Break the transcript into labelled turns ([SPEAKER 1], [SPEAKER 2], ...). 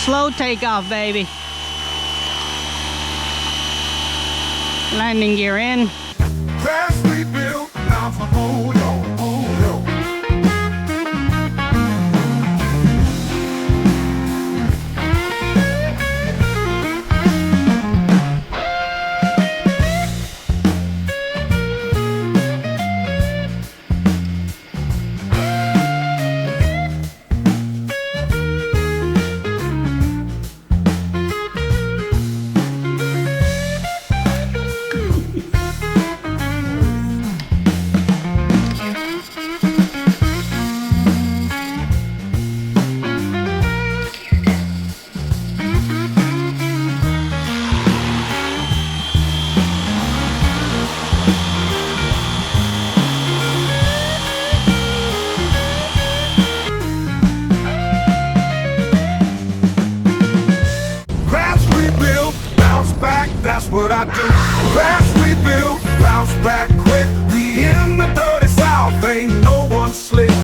[SPEAKER 1] Slow takeoff, baby. Landing gear in.
[SPEAKER 2] Fast rebuild, now for hold on, hold on. That's what I do. Fast rebuild, bounce back.